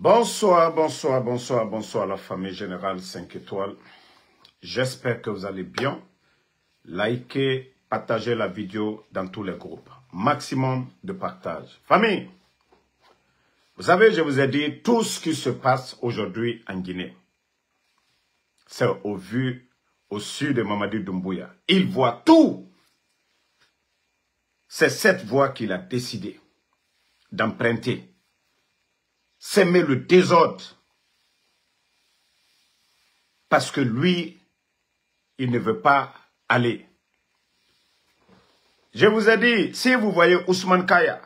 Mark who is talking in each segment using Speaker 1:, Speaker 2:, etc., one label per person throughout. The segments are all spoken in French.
Speaker 1: Bonsoir, bonsoir, bonsoir, bonsoir la famille Générale 5 étoiles. J'espère que vous allez bien. Likez, partagez la vidéo dans tous les groupes. Maximum de partage. Famille, vous savez, je vous ai dit tout ce qui se passe aujourd'hui en Guinée. C'est au vu, au sud de Mamadi Doumbouya. Il voit tout. C'est cette voie qu'il a décidé d'emprunter. S'aimer le désordre. Parce que lui, il ne veut pas aller. Je vous ai dit, si vous voyez Ousmane Kaya,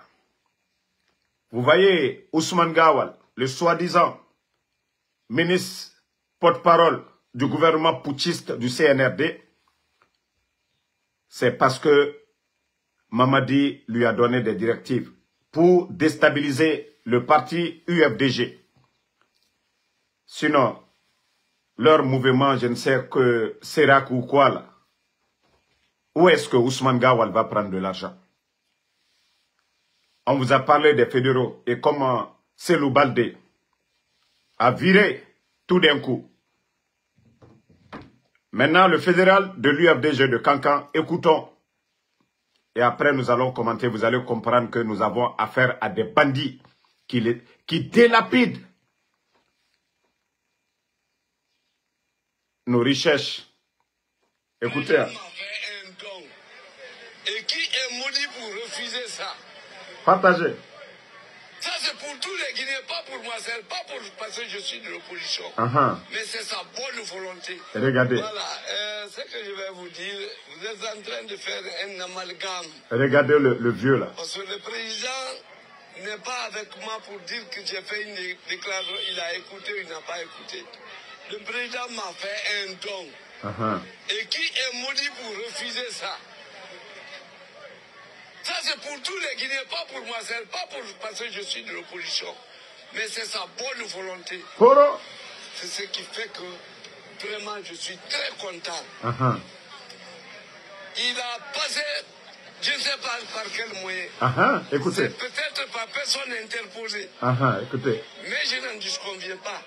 Speaker 1: vous voyez Ousmane Gawal, le soi-disant ministre porte-parole du gouvernement putschiste du CNRD, c'est parce que Mamadi lui a donné des directives pour déstabiliser le parti UFDG. Sinon, leur mouvement, je ne sais que Serak ou quoi là. Où est-ce que Ousmane Gawal va prendre de l'argent? On vous a parlé des fédéraux et comment Selou Baldé a viré tout d'un coup. Maintenant, le fédéral de l'UFDG de Kankan, écoutons. Et après, nous allons commenter. Vous allez comprendre que nous avons affaire à des bandits qui délapident nos richesses. Écoutez.
Speaker 2: Et qui est maudit pour refuser ça?
Speaker 1: Partagez.
Speaker 2: Ça, c'est pour tous les Guinéens, pas pour moi seul, pas parce que je suis de l'opposition. Mais c'est sa bonne volonté.
Speaker 1: Regardez.
Speaker 2: Voilà, ce que je vais vous dire, vous êtes en train de faire un amalgame.
Speaker 1: Regardez le vieux là.
Speaker 2: Parce que le président n'est pas avec moi pour dire que j'ai fait une déclaration, il a écouté ou il n'a pas écouté. Le président m'a fait un don. Et qui est maudit pour refuser ça? Ça, c'est pour tous les Guinéens, pas pour moi seul, pas parce que je suis de l'opposition. Mais c'est sa bonne volonté. C'est ce qui fait que, vraiment, je suis très content. Il a passé, je ne sais pas par quel moyen.
Speaker 1: Écoutez.
Speaker 2: Peut-être par personne interposée.
Speaker 1: Écoutez.
Speaker 2: Mais je n'en disconviens pas.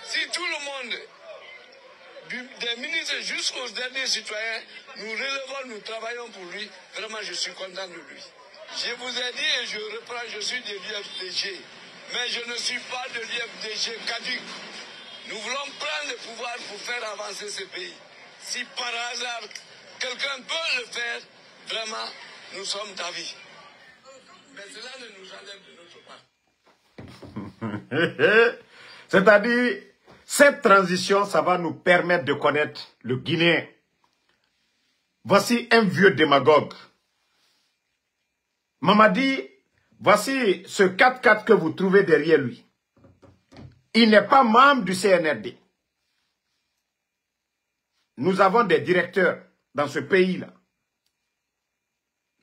Speaker 2: Si tout le monde, des ministres jusqu'aux derniers citoyens, nous relevons, nous travaillons pour lui, vraiment je suis content de lui. Je vous ai dit et je reprends, je suis de l'UFDG, mais je ne suis pas de l'UFDG caduc. Nous voulons prendre le pouvoir pour faire avancer ce pays. Si par hasard quelqu'un peut le faire, vraiment, nous sommes d'avis. Mais cela ne nous enlève de notre part.
Speaker 1: C'est-à-dire, cette transition, ça va nous permettre de connaître le Guinéen. Voici un vieux démagogue. Mamadi, voici ce 4-4 que vous trouvez derrière lui. Il n'est pas membre du CNRD. Nous avons des directeurs dans ce pays-là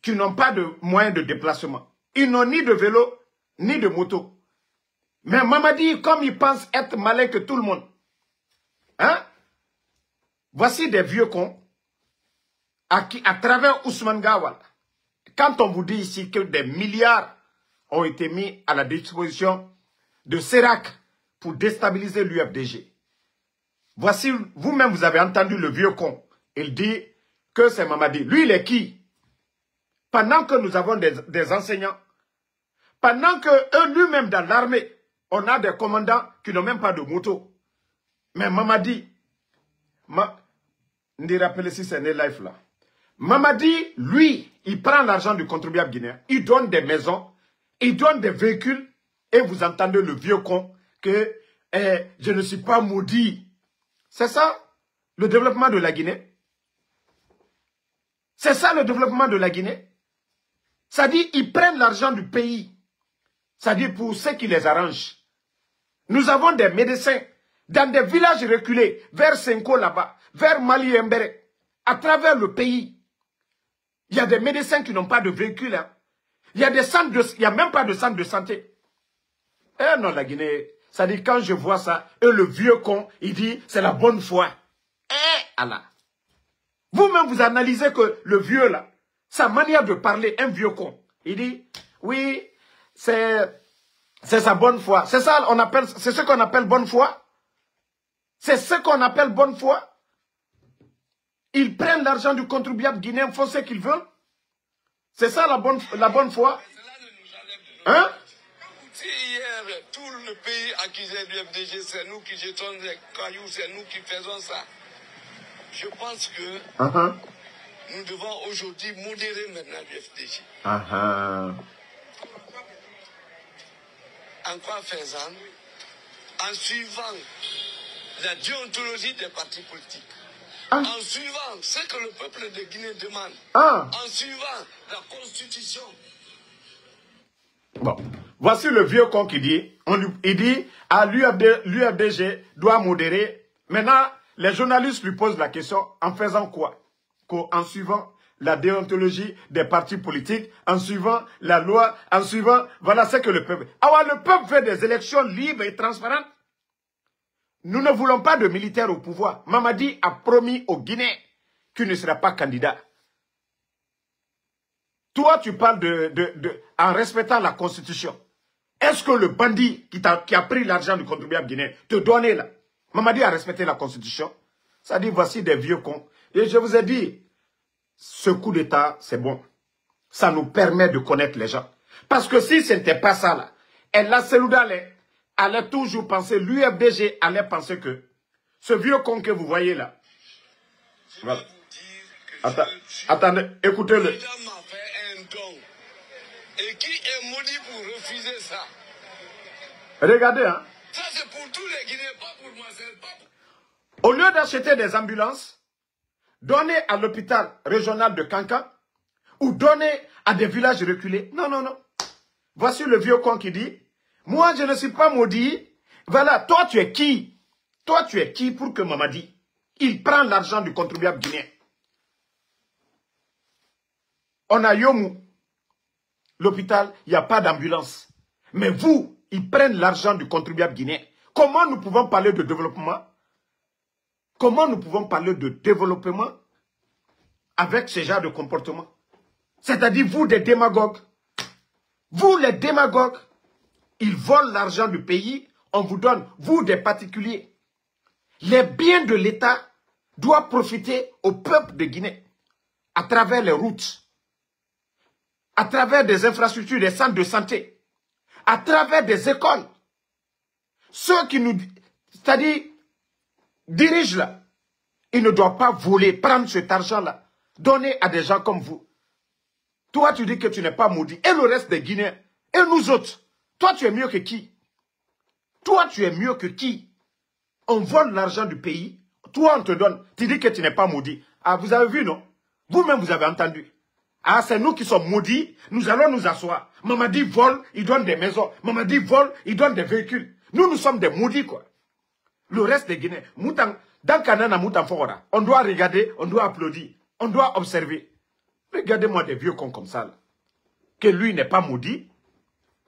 Speaker 1: qui n'ont pas de moyens de déplacement. Ils n'ont ni de vélo, ni de moto. Mais Mamadi, comme il pense être malin que tout le monde, voici des vieux cons à travers Ousmane Gawal. Quand on vous dit ici que des milliards ont été mis à la disposition de Serak pour déstabiliser l'UFDG. Voici, vous-même, vous avez entendu le vieux con. Il dit que c'est Mamadi. Lui, il est qui? Pendant que nous avons des enseignants, pendant que eux, lui-même, dans l'armée, on a des commandants qui n'ont même pas de moto. Mais Mamadi, on dit rappelez si c'est life là. Mamadi, lui, il prend l'argent du contribuable guinéen, il donne des maisons, il donne des véhicules, et vous entendez le vieux con que je ne suis pas maudit. C'est ça le développement de la Guinée? C'est ça le développement de la Guinée? Ça dit, ils prennent l'argent du pays. Ça dit pour ceux qui les arrangent. Nous avons des médecins dans des villages reculés, vers Senko là-bas, vers Mali et Mbere, à travers le pays. Il y a des médecins qui n'ont pas de véhicule. Hein. Il y a il n'y a même pas de centre de santé. Eh non, la Guinée, ça dit quand je vois ça, et le vieux con, il dit c'est la bonne foi. Eh Allah. Vous-même, vous analysez que le vieux là, sa manière de parler, un vieux con, il dit, oui, c'est C'est sa bonne foi. C'est ça, c'est ce qu'on appelle bonne foi. C'est ce qu'on appelle bonne foi. Ils prennent l'argent du contribuable guinéen, font ce qu'ils veulent. C'est ça la bonne foi. Hein?
Speaker 2: Si hier, tout le pays accusait l'UFDG, c'est nous qui jetons les cailloux, c'est nous qui faisons ça. Je pense que nous devons aujourd'hui modérer maintenant l'UFDG. En quoi faisant? En suivant la déontologie des partis politiques. En suivant ce que le peuple de Guinée demande. En suivant la constitution.
Speaker 1: Bon. Voici le vieux con qui dit, il dit, l'UFDG doit modérer. Maintenant, les journalistes lui posent la question, en faisant quoi? En suivant la déontologie des partis politiques, en suivant la loi, en suivant, voilà ce que le peuple... Alors, le peuple veut des élections libres et transparentes. Nous ne voulons pas de militaires au pouvoir. Mamadi a promis aux Guinéens qu'il ne sera pas candidat. Toi, tu parles en respectant la Constitution. Est-ce que le bandit qui a pris l'argent du contribuable guinéen te donnait là? Mamadi a respecté la Constitution. Ça dit, voici des vieux cons. Et je vous ai dit, ce coup d'État, c'est bon. Ça nous permet de connaître les gens. Parce que si ce n'était pas ça là, El Selouda allait toujours penser, l'UFDG allait penser que ce vieux con que vous voyez là. Voilà. Attendez, écoutez-le.
Speaker 2: Et qui est maudit pour refuser ça?
Speaker 1: Regardez, hein.
Speaker 2: Ça, c'est pour tous les Guinéens, pas pour moi, c'est pas pour...
Speaker 1: Au lieu d'acheter des ambulances, donner à l'hôpital régional de Kankan ou donner à des villages reculés. Non, non, non. Voici le vieux con qui dit, moi, je ne suis pas maudit. Voilà, toi, tu es qui? Toi, tu es qui pour que Mamadi, il prend l'argent du contribuable guinéen? On a Yomou. L'hôpital, il n'y a pas d'ambulance. Mais vous, ils prennent l'argent du contribuable guinéen. Comment nous pouvons parler de développement? Comment nous pouvons parler de développement avec ce genre de comportement? C'est-à-dire, vous, des démagogues. Vous, les démagogues, ils volent l'argent du pays, on vous donne, vous, des particuliers. Les biens de l'État doivent profiter au peuple de Guinée à travers les routes, à travers des infrastructures, des centres de santé, à travers des écoles. Ceux qui nous, c'est-à-dire, dirigent là, ils ne doivent pas voler, prendre cet argent-là, donner à des gens comme vous. Toi, tu dis que tu n'es pas maudit. Et le reste des Guinéens, et nous autres, toi, tu es mieux que qui? Toi, tu es mieux que qui? On vole l'argent du pays, toi, on te donne, tu dis que tu n'es pas maudit. Ah, vous avez vu, non? Vous-même, vous avez entendu. Ah, c'est nous qui sommes maudits, nous allons nous asseoir. Mamadi vole, il donne des maisons. Mamadi vole, il donne des véhicules. Nous, nous sommes des maudits, quoi. Le reste des Guinéens, dans Kanana Moutan Fora, on doit regarder, on doit applaudir, on doit observer. Regardez-moi des vieux cons comme ça, là. Que lui n'est pas maudit,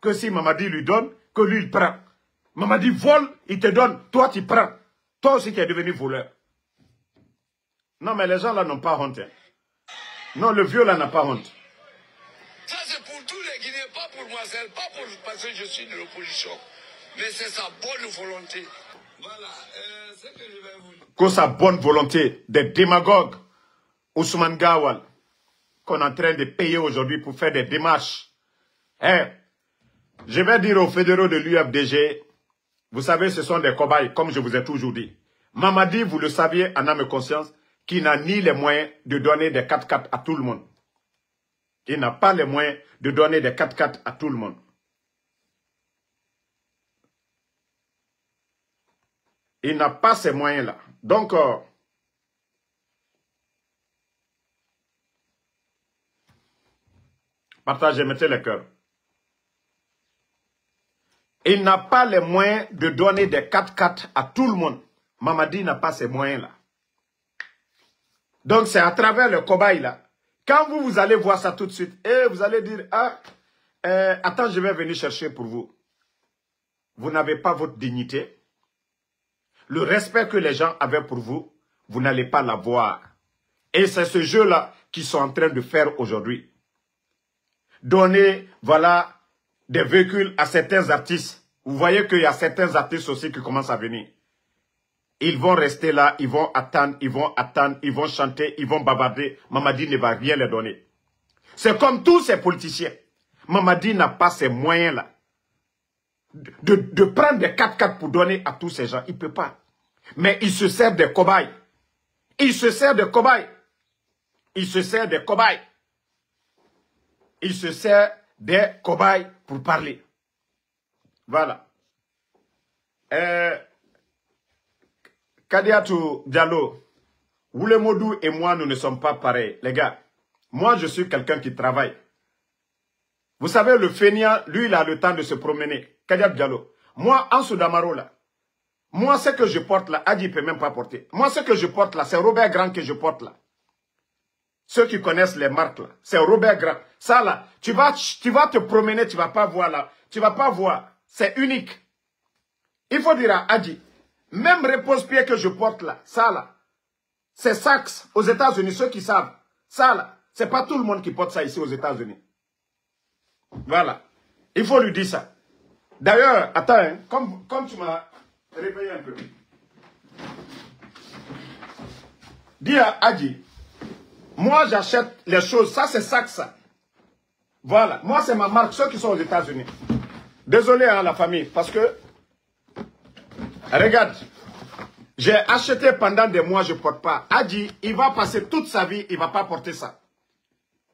Speaker 1: que si Mamadi lui donne, que lui il prend. Mamadi vole, il te donne, toi tu prends. Toi aussi qui es devenu voleur. Non, mais les gens là n'ont pas honte. Hein. Non, le vieux là n'a pas honte.
Speaker 2: Ça c'est pour tous les Guinéens, pas pour moi seul, pas pour, parce que je suis de l'opposition. Mais c'est sa bonne volonté. Voilà, ce que je vais vous dire.
Speaker 1: Que sa bonne volonté des démagogues, Ousmane Gawal, qu'on est en train de payer aujourd'hui pour faire des démarches. Hein? Je vais dire aux fédéraux de l'UFDG, vous savez, ce sont des cobayes, comme je vous ai toujours dit. Mamadi, vous le saviez, en âme et conscience, qui n'a ni les moyens de donner des 4x4 à tout le monde. Il n'a pas les moyens de donner des 4x4 à tout le monde. Il n'a pas ces moyens-là. Donc, partagez, mettez les cœurs. Il n'a pas les moyens de donner des 4x4 à tout le monde. Mamadi n'a pas ces moyens-là. Donc, c'est à travers le cobaye-là. Quand vous allez voir ça tout de suite, et vous allez dire, ah, attends, je vais venir chercher pour vous. Vous n'avez pas votre dignité. Le respect que les gens avaient pour vous, vous n'allez pas l'avoir. Et c'est ce jeu-là qu'ils sont en train de faire aujourd'hui. Donner, voilà, des véhicules à certains artistes. Vous voyez qu'il y a certains artistes aussi qui commencent à venir. Ils vont rester là, ils vont attendre, ils vont chanter, ils vont bavarder. Mamadi ne va rien leur donner. C'est comme tous ces politiciens. Mamadi n'a pas ces moyens-là de prendre des 4x4 pour donner à tous ces gens. Il ne peut pas. Mais il se sert des cobayes. Il se sert des cobayes. Il se sert des cobayes. Il se sert des cobayes pour parler. Voilà. Kadiatou Diallo, Woulemodou et moi, nous ne sommes pas pareils. Les gars, moi, je suis quelqu'un qui travaille. Vous savez, le feignant, lui, il a le temps de se promener. Kadiatou Diallo. Moi, en Soudamaro, là, moi, ce que je porte là, Adi ne peut même pas porter. Moi, ce que je porte là, c'est Robert Grand que je porte là. Ceux qui connaissent les marques là, c'est Robert Grand. Ça là, tu vas te promener, tu ne vas pas voir là. Tu ne vas pas voir. C'est unique. Il faut dire à Adi, même repose-pied que je porte là, ça là, c'est Saks aux États-Unis, ceux qui savent. Ça là, c'est pas tout le monde qui porte ça ici aux États-Unis. Voilà. Il faut lui dire ça. D'ailleurs, attends, hein, comme tu m'as réveillé un peu. Dis à Adi, moi j'achète les choses, ça c'est Saks ça. Voilà, moi c'est ma marque, ceux qui sont aux États-Unis. Désolé à la famille, parce que regarde, j'ai acheté pendant des mois, je ne porte pas. Adi, il va passer toute sa vie, il ne va pas porter ça.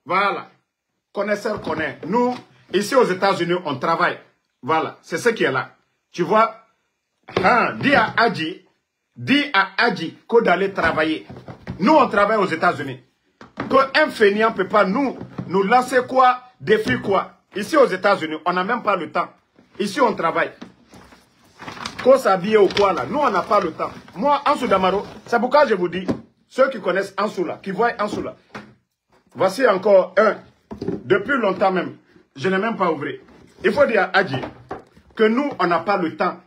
Speaker 1: Voilà. Connaisseur connaît. Nous, ici aux États-Unis, on travaille. Voilà, c'est ce qui est là. Tu vois, hein, dis à Adi qu'on d'aller travailler. Nous, on travaille aux États-Unis. Qu'un fainéant ne peut pas nous lancer quoi, défi quoi. Ici aux États-Unis, on n'a même pas le temps. Ici, on travaille. Qu'on s'habille ou quoi là, nous on n'a pas le temps. Moi, Ansou Damaro, c'est pourquoi je vous dis, ceux qui connaissent Ansou là, qui voient Ansou là, voici encore un, depuis longtemps même, je n'ai même pas ouvert. Il faut dire à Adi que nous, on n'a pas le temps.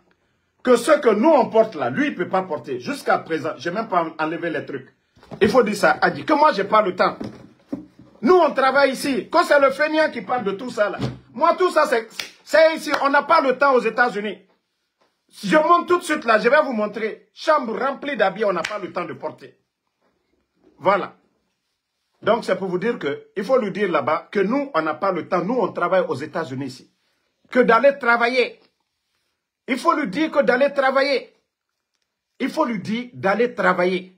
Speaker 1: Que ce que nous on porte là, lui il ne peut pas porter. Jusqu'à présent, je n'ai même pas enlevé les trucs. Il faut dire ça à Adi, que moi je n'ai pas le temps. Nous on travaille ici, quand c'est le fainéant qui parle de tout ça là. Moi tout ça c'est ici, on n'a pas le temps aux États-Unis. Je monte tout de suite là, je vais vous montrer. Chambre remplie d'habits, on n'a pas le temps de porter. Voilà. Donc c'est pour vous dire que, il faut lui dire là-bas que nous, on n'a pas le temps. Nous, on travaille aux États-Unis ici. Que d'aller travailler. Il faut lui dire que d'aller travailler. Il faut lui dire d'aller travailler.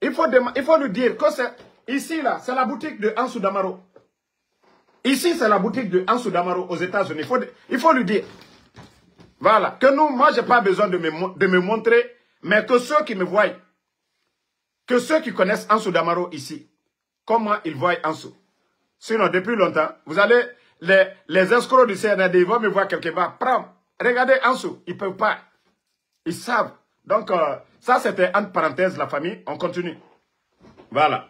Speaker 1: Il faut lui dire que c'est, ici là, c'est la boutique de Ansou Damaro. Ici, c'est la boutique de Ansou Damaro aux États-Unis. Il faut lui dire. Voilà, que nous, moi, je n'ai pas besoin de me montrer, mais que ceux qui me voient, que ceux qui connaissent Ansou Damaro ici, comment ils voient Ansou. Sinon, depuis longtemps, vous allez, les escrocs du CNRD, ils vont me voir quelque part, prends, regardez Ansou, ils ne peuvent pas. Ils savent. Donc, ça, c'était entre parenthèses, la famille, on continue. Voilà.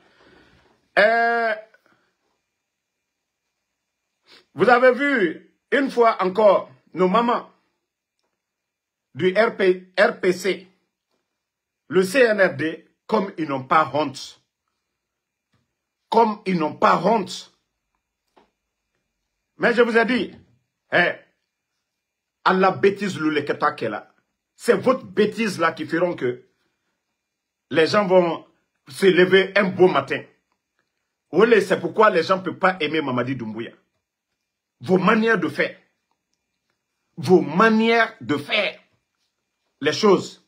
Speaker 1: Vous avez vu, une fois encore, nos mamans, du RPC, le CNRD, comme ils n'ont pas honte. Comme ils n'ont pas honte. Mais je vous ai dit, à la bêtise l'ouleketa qu'elle a. C'est votre bêtise là qui feront que les gens vont se lever un beau matin. C'est pourquoi les gens ne peuvent pas aimer Mamadi Doumbouya. Vos manières de faire. Vos manières de faire. Les choses.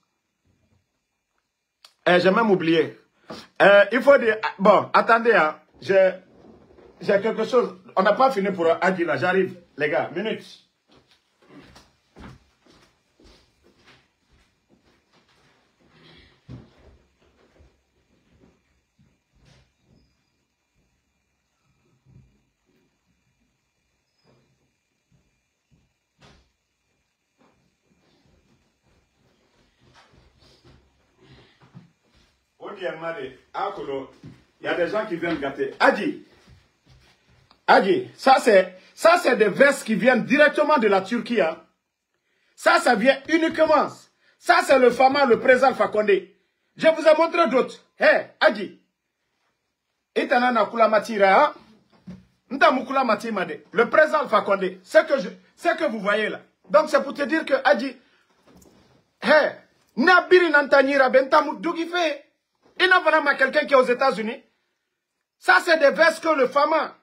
Speaker 1: J'ai même oublié. Il faut dire... Bon, attendez, hein, j'ai quelque chose. On n'a pas fini pour Adi là. J'arrive, les gars. Minute. Il y a des gens qui viennent gâter. Adi, ça c'est des vestes qui viennent directement de la Turquie. Hein. Ça vient uniquement. Ça c'est le fameux, le président Alpha Condé. Je vous ai montré d'autres. Hé, Adi. Itanana kula matira. Ntamukula Matimade, le président Alpha Condé, c'est que vous voyez là. Donc c'est pour te dire que Adji, hey, Nabiri Nantanyira Bentamou Dougife, il n'a pas quelqu'un qui est aux États-Unis. Ça, c'est des vestes que le Fama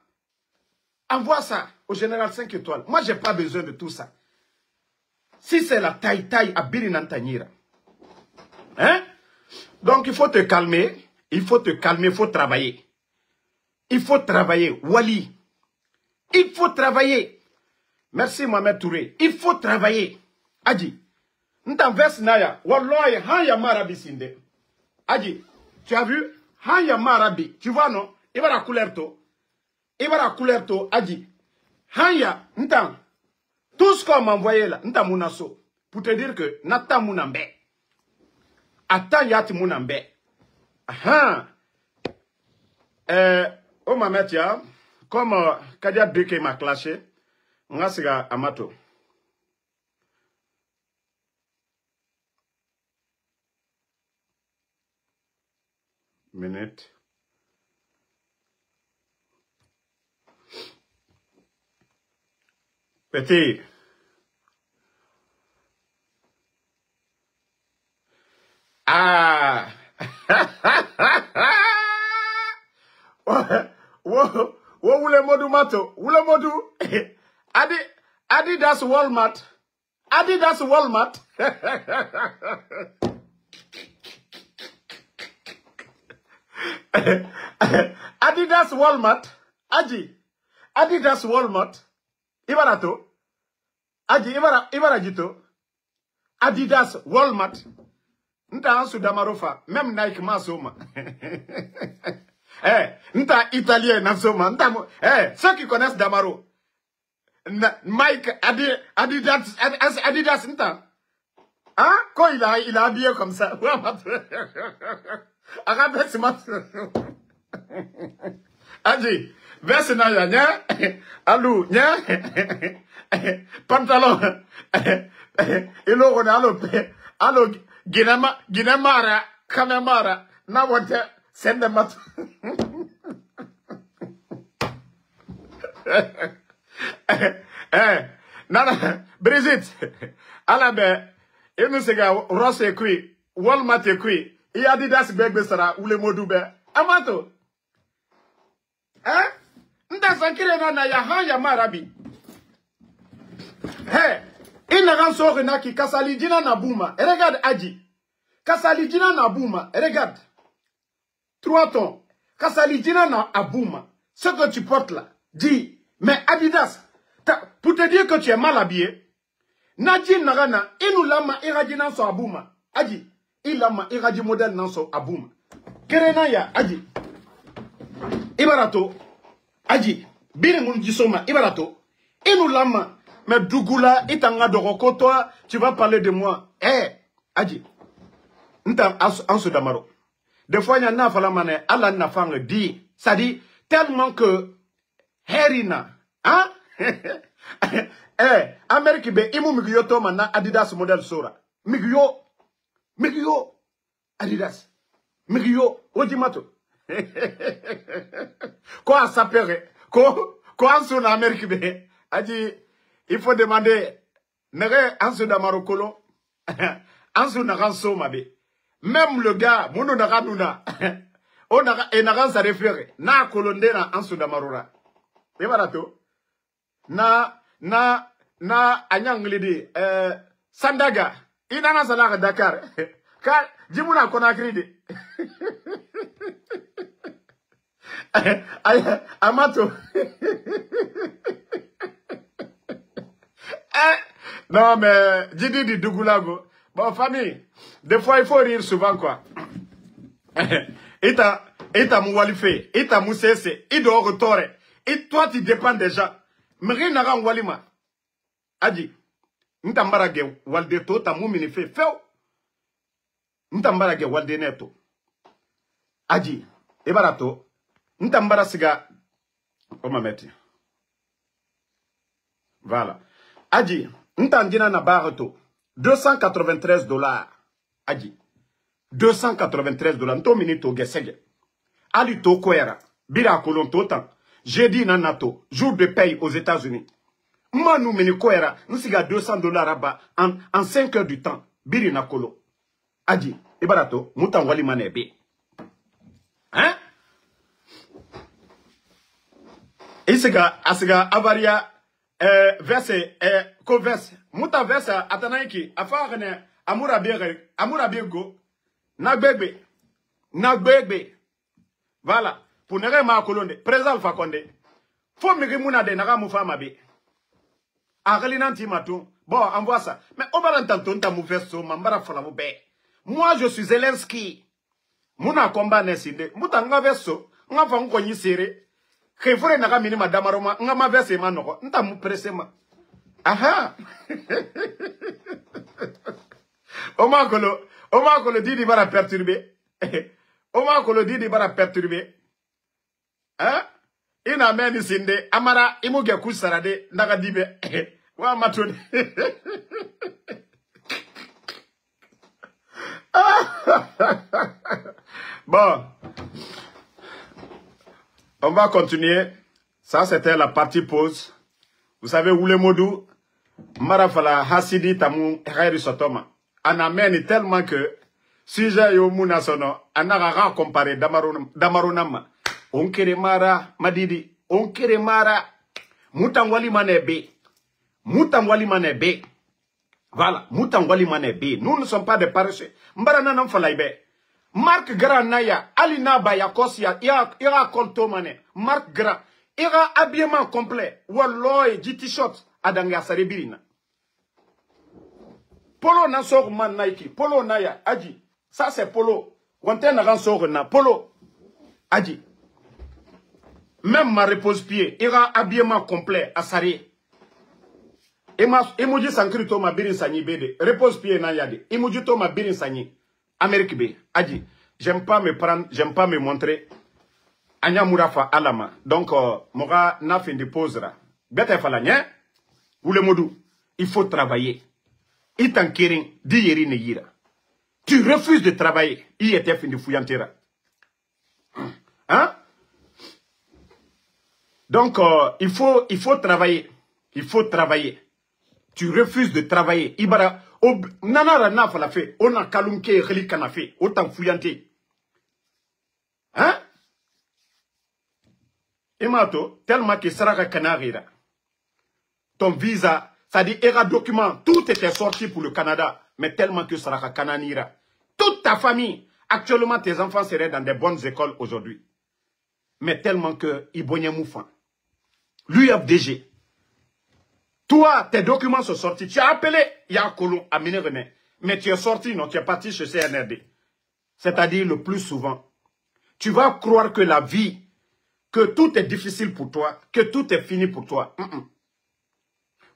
Speaker 1: envoie ça au général 5 étoiles. Moi, je n'ai pas besoin de tout ça. Si c'est la taille à Biri Nantanyira. Hein? Donc, il faut te calmer. Il faut te calmer, il faut travailler. Il faut travailler. Wali. Il faut travailler. Merci Mohamed Touré. Il faut travailler. Adji. Ntan vers Naya. Wallahi, Hanya Marabi Sinde. Adji. Tu as vu? Hanya Marabi. Tu vois, non? Il va la couleur to. Il va la couleur to. Adji. Hanya. Ntan. Tout ce qu'on m'a envoyé là. Ntan Mounasso. Pour te dire que. Nata Mounambe. Attends Yati Mounambe. Ah. Oh Mametia. Comme Kadia Beke m'a clashé. On a siga Amato. Minute. Petit. Ah. Wo wule modu mato. Wule modu. Adidas Walmart. Adidas Walmart. Adidas Walmart. Aji. Adidas Walmart. Ibarato. Aji Ibarajito. Adidas Walmart. Nta ansu damarofa. Même Nike masoma. Nta italien nasoma. Ceux qui connaissent Damaro. Mike Adidas nta. Hein? Quand il a habillé comme ça. Arabe c'est Adji, verse na nya, alou nya, pantalon, ilo on allo ginamara, kamemara, na wote sende mat. Nana, Brigitte, alabe, et nous c'est gars, Ross et kui, Walmart et kui, et Adidas Begbesara ou le Modoube, Amato. Hein? Nda sankire na ya hanya marabi. Hey, ina ganso renaki kasalijina na bouma. Regarde Adji. Kasalijina na bouma. Regarde. 3 tons. Kasalijina na abouma. Ce que tu portes là. Dis, mais Adidas, pour te dire que tu es mal habillé, Nadji Nagana, inu lama iradi nanso abouma. Adji, ilama iradi modèle nanso abouma. Kerena ya Adji. Ibarato, Adji, biri munjisoma, Ibarato, inu lama, mais Dougoula, itanga doroko, toi, tu vas parler de moi. Adji, nta anso damaro. Des fois, il y en a falamane, Allah n'a pas dit, ça dit, tellement que, herina, hein? Amérique be, imu migyo to mana Adidas modèle sora. Migyo, Adidas, migyo, ojimato. Quoi ça père? Quoi en Amérique be? Adji, il faut demander, nere anso damaro kolon, anso naranso mabe. Même le gars, mono naranuna, on a naransa référé, na kolonde na anso damarora. Et voilà tout. Na anyanglidi, Sandaga, inana sanaka Dakar. Car, Jimuna Konakri de. Amato. Non, mais, Didi di Dougoulago. Bon, famille, des fois, il faut rire souvent, quoi. Ita mouwalife, ita moussese, ido retore. Et toi, tu dépends des gens. Mri naga walima. Adji, ntambara ge walde to ta mumini fe feo. Ntambara ge walde neto. Adji, ebarato, ntambara siga. Omameti. Voilà. Adji, ntandina na barato. $293. Adji. $293. Nto minito gesege. Ali to koera. Bira kolon to tan. jeudi na NATO, jour de paye aux États-Unis. Moi, nous menons quoi, nous avons $200 là-bas en 5 heures du temps. Biri na kolo. Adi, ibarato, moutan wali manebe. Hein? Et c'est que, avaria, verse, co-verse, mouta verse, atanaiki, afare, amourabe go, nagbebe, voilà, pour ne rien ma colonne, présent Alpha Condé, faut me remouna de naga moufa mabe. Arlinanti matou, bon, envoie ça. Mais on va l'entendre, ta mauvaise somme, m'embara fala mou bé. Moi, je suis Zelensky. Mouna combat nesinde, mouta nga verso, nga fa nkonyi serré. Khefore naga minima damaroma, nga ma verse manoko, nta mou presse ma. Aha! Oma kolo didi bara perturbé. Oma kolo didi bara perturbé. Hein? Ina meni sinde, amara imuge kusarade, naga dibe. Wa matone. Bon. On va continuer. Ça, c'était la partie pause. Vous savez, où le modou, marafala hasidi tamu heri sotoma. Anameni tellement que, si j'ai eu mouna sono, anara comparé damarunama. Onkere mara, madidi, onkere mara, mutangwali manebe. Mutangwali manebe. Voilà, mutangwali manebe. Nous ne sommes pas des paresseux. Mbarana nam falaïbe. Marc Grand Naya, Alina Bayakosia, ira kolto mane. Marc Grand, ira habillement complet. Walloy, t-shirt, adanga sarebirina. Polo na sort man Nike, polo naya, aji. Ça c'est polo. Wante na sort na, polo. Aji. Même ma repose-pied, ira habillement complet, à Saré. Emoji sankri to ma birin sanyi bede. Repose-pied na yade. Emoji to ma birin sanyi. Amérique B. Adi, j'aime pas me prendre, j'aime pas me montrer. Anya Mourafa Alama. Donc, Mora n'a fin de posera. Bete falanya. Ou le modou. Il faut travailler. Itan kering, di yeri ne yira. Tu refuses de travailler. Il était fin de fouillantera. Hein? Donc, il faut travailler. Il faut travailler. Tu refuses de travailler. Ibara, nanara na fala fait. On a kalumke khali kana fait. Autant fouillante. Hein? Imato, tellement que saraka kanarira. Ton visa, ça dit, era document, tout était sorti pour le Canada. Mais tellement que saraka kananira. Toute ta famille, actuellement tes enfants seraient dans des bonnes écoles aujourd'hui. Mais tellement que Ibonye Moufan. L'UFDG. Toi, tes documents sont sortis. Tu as appelé Yakolon à René. Mais tu es sorti, non, tu es parti chez CNRD. C'est-à-dire le plus souvent. Tu vas croire que la vie, que tout est difficile pour toi, que tout est fini pour toi.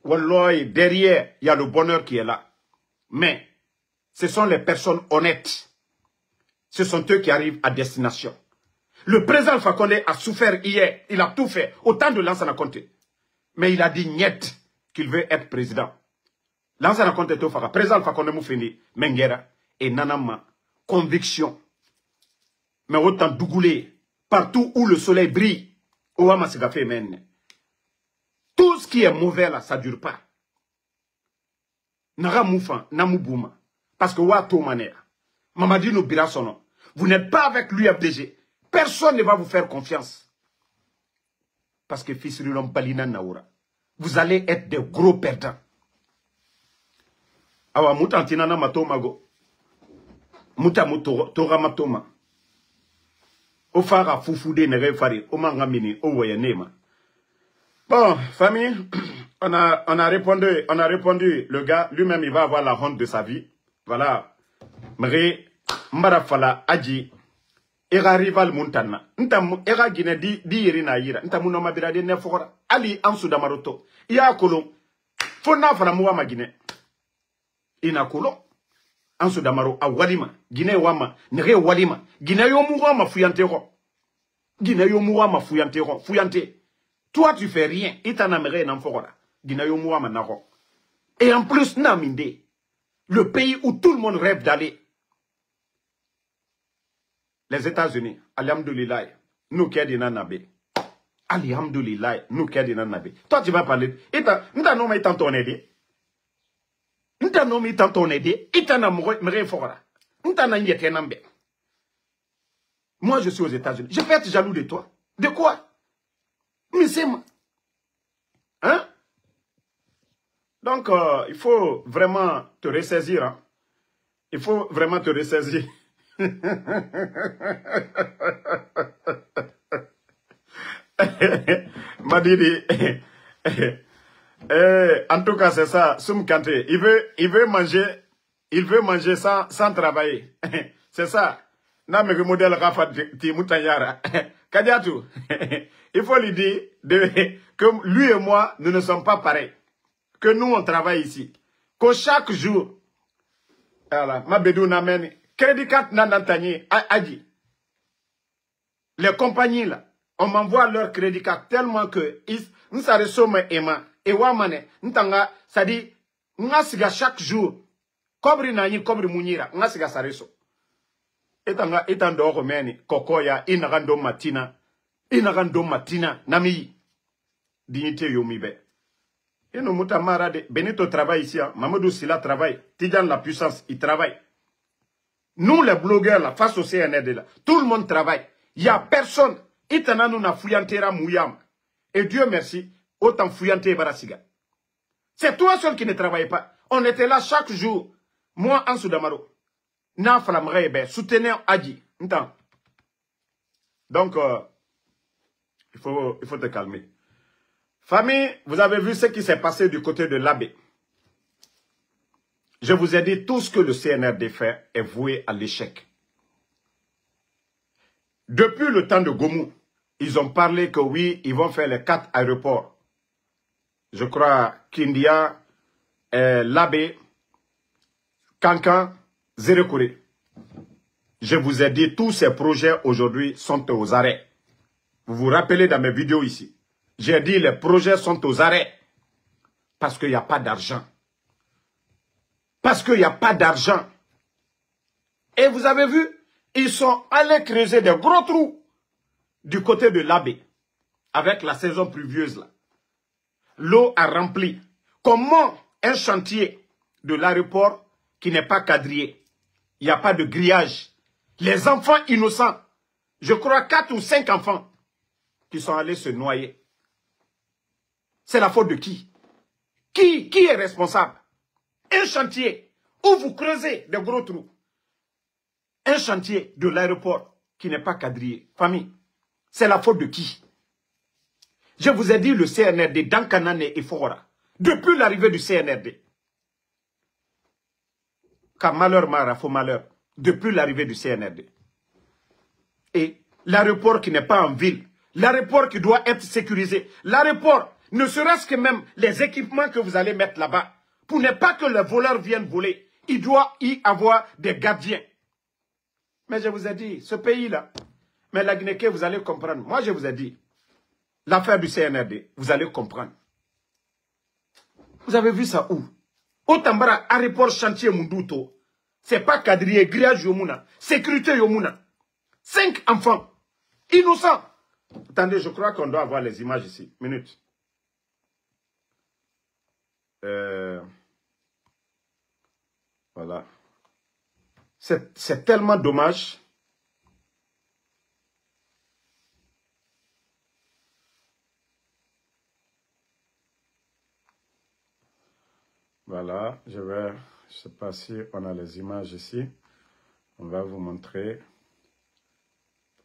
Speaker 1: Wallah, derrière, il y a le bonheur qui est là. Mais, ce sont les personnes honnêtes. Ce sont eux qui arrivent à destination. Le président Alpha Condé a souffert hier. Il a tout fait. Autant de Lansana Conté. Mais il a dit niet qu'il veut être président. Lansana Conté to faka. Président Alpha Condé moufeni. Mengera. Et nanama. Conviction. Mais autant dougoulé. Partout où le soleil brille. Ouama Sigafé men. Tout ce qui est mauvais là, ça ne dure pas. Nara moufan. Namoubouma. Parce que wa to manera. Mamadi no birasono. Vous n'êtes pas avec l'UFDG. Personne ne va vous faire confiance. Parce que fils de l'homme Balina Naoura, vous allez être des gros perdants. Awa mutantina na matomago. Muta mutora matoma. Ofara foufoudé ne refari. Omangamini owayanema. Bon, famille, on a répondu. Le gars, lui-même, il va avoir la honte de sa vie. Voilà. Mre, Mbarafala, Adji. Era rival muntana. Ntam era gine di yeri na yira. Ntamu no mabirade ne fokora. Ali ansu damaroto. Iya kolon. Fona fana muwa magine. Ina kolon. Ansu damaro a walima. Gine wama. Nere walima. Gine yo muwa ma fuyante ro. Gine yo muwa ma fuyante ro. Fuyante. Toi tu fais rien. Itana mere nan fokora. Gine yo muwa ma naro. Et en plus naminde. Le pays où tout le monde rêve d'aller. Les États-Unis, alhamdoulilah, nous qui sommes nabe. Alhamdulillah, nous qui avons nabi. Toi, tu vas parler. Nous t'en aidé. Nous t'en aidé. Nous t'en aidé. Moi, je suis aux États-Unis. Je peux être jaloux de toi. De quoi? Mais c'est moi. Hein? Donc, il faut vraiment te ressaisir. Hein? Il faut vraiment te ressaisir. Madidi. En tout cas, c'est ça. Soum Kanté. Il veut manger sans travailler. C'est ça. Il faut lui dire que lui et moi, nous ne sommes pas pareils. Que nous, on travaille ici. Que chaque jour, voilà, ma bédou n'amène, crédit carte n'entendez, Adi. Les compagnies là, on m'envoie leur crédit carte tellement que, nous ça ressomme Emma, et Wamane, nous tanga, ça dit, nous chaque jour, Kobri Nani, Kobri Mounira, nous ça resso. Etan doko meni, kokoya, inagando matina, nami, dignité yomibe. Et nous moutamara Benito travaille ici, hein. Mamadou Silla travaille, Tidjan la puissance, il travaille. Nous les blogueurs là, face au CNRD là, tout le monde travaille. Il n'y a personne. Itana nous na fouillantera mouyam. Et Dieu merci, autant fouillanté barasiga. C'est toi seul qui ne travaille pas. On était là chaque jour. Moi, en Soudamaro. Na flamre ben soutenir Adi. Donc il faut te calmer. Famille, vous avez vu ce qui s'est passé du côté de l'abbé. Je vous ai dit tout ce que le CNRD fait est voué à l'échec. Depuis le temps de Gomou, ils ont parlé que oui, ils vont faire les 4 aéroports. Je crois qu'India, l'abbé, Kankan, Zérekouré. Je vous ai dit, tous ces projets aujourd'hui sont aux arrêts. Vous vous rappelez dans mes vidéos ici. J'ai dit, les projets sont aux arrêts. Parce qu'il n'y a pas d'argent. Parce qu'il n'y a pas d'argent. Et vous avez vu, ils sont allés creuser des gros trous du côté de l'abbé. Avec la saison pluvieuse là. L'eau a rempli. Comment un chantier de l'aéroport qui n'est pas quadrillé, il n'y a pas de grillage. Les enfants innocents, je crois 4 ou 5 enfants qui sont allés se noyer. C'est la faute de qui? Qui est responsable? Un chantier où vous creusez des gros trous. Un chantier de l'aéroport qui n'est pas quadrillé. Famille, c'est la faute de qui? Je vous ai dit le CNRD dans Kanane et Fora. Depuis l'arrivée du CNRD. Car malheur, Mara, faux malheur. Depuis l'arrivée du CNRD. Et l'aéroport qui n'est pas en ville. L'aéroport qui doit être sécurisé. L'aéroport, ne serait-ce que même les équipements que vous allez mettre là-bas. Pour ne pas que les voleurs viennent voler. Il doit y avoir des gardiens. Mais je vous ai dit, ce pays-là, mais la Guinée, vous allez comprendre. Moi, je vous ai dit, l'affaire du CNRD, vous allez comprendre. Vous avez vu ça où? Au Tambara, aéroport chantier Munduto. C'est pas quadrillé, grillage Yomuna, sécurité Yomuna. 5 enfants, innocents. Attendez, je crois qu'on doit avoir les images ici. Minute. Voilà. C'est tellement dommage. Voilà, je ne sais pas si on a les images ici. On va vous montrer.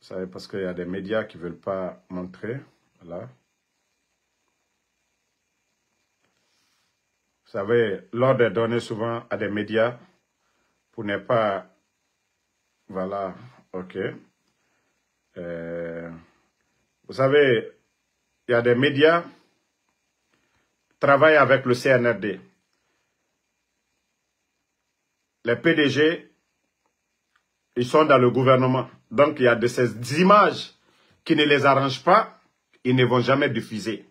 Speaker 1: Vous savez, parce qu'il y a des médias qui ne veulent pas montrer. Voilà. Vous savez, l'ordre est donné souvent à des médias pour ne pas... Voilà, ok. Vous savez, il y a des médias qui travaillent avec le CNRD. Les PDG, ils sont dans le gouvernement. Donc, il y a de ces images qui ne les arrangent pas, ils ne vont jamais diffuser.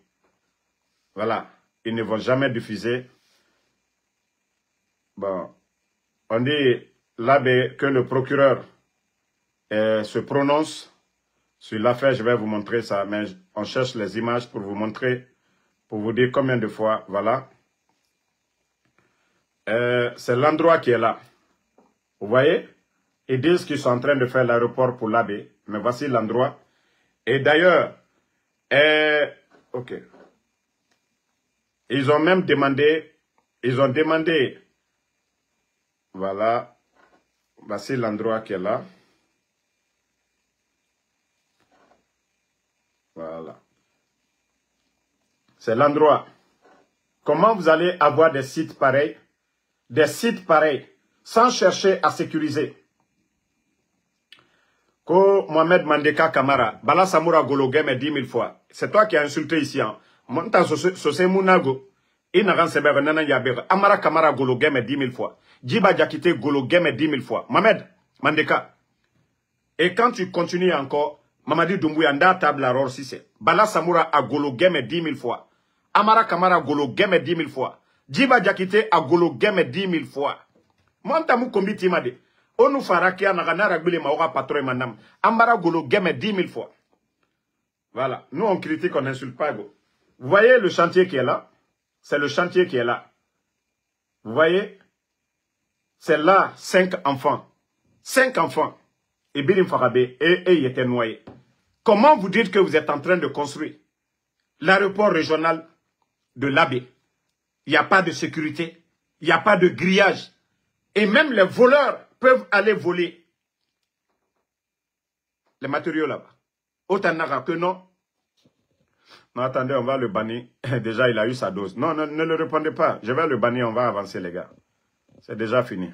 Speaker 1: Voilà, ils ne vont jamais diffuser. Bon, on dit là que le procureur se prononce Sur l'affaire, je vais vous montrer ça, mais on cherche les images pour vous montrer, pour vous dire combien de fois, voilà. C'est l'endroit qui est là. Vous voyez? Ils disent qu'ils sont en train de faire l'aéroport pour l'Abbé, mais voici l'endroit. Et d'ailleurs, ok. Ils ont même demandé, voilà, voici l'endroit qui est là. Voilà. C'est l'endroit. Comment vous allez avoir des sites pareils, sans chercher à sécuriser? Ko Mohamed Mandeka Kamara, Bala Samoura Golo Game 10 000 fois. C'est toi qui as insulté ici. Hein. Monta Sosé Mounago. Inagan Sebebe Nana Yabere. Amara Kamara Golo Game 10 000 fois. Djiba Diakité Golo Game 10 000 fois. Mohamed Mandeka. Et quand tu continues encore, Mamadi Doumbouya nda table à Ror Sissé. Bala Samoura a Golo Game 10 000 fois. Amara Kamara Golo Game 10 000 fois. Djiba Diakité a Golo Game 10 000 fois. Montamou Kombi Timade. Onu Farakia Naganara Gbile Maora Patro Manam. Amara Golo Game 10 000 fois. Voilà. Nous on critique, on n'insulte pas. Vous voyez le chantier qui est là? C'est le chantier qui est là. Vous voyez? C'est là 5 enfants. 5 enfants. Et Bilim Farabé, et il était noyé. Comment vous dites que vous êtes en train de construire l'aéroport régional de l'Abbé? Il n'y a pas de sécurité, il n'y a pas de grillage. Et même les voleurs peuvent aller voler les matériaux là-bas. Autant que non. Non, attendez, on va le bannir. Déjà, il a eu sa dose. Non, ne le répondez pas. Je vais le bannir, on va avancer, les gars. C'est déjà fini.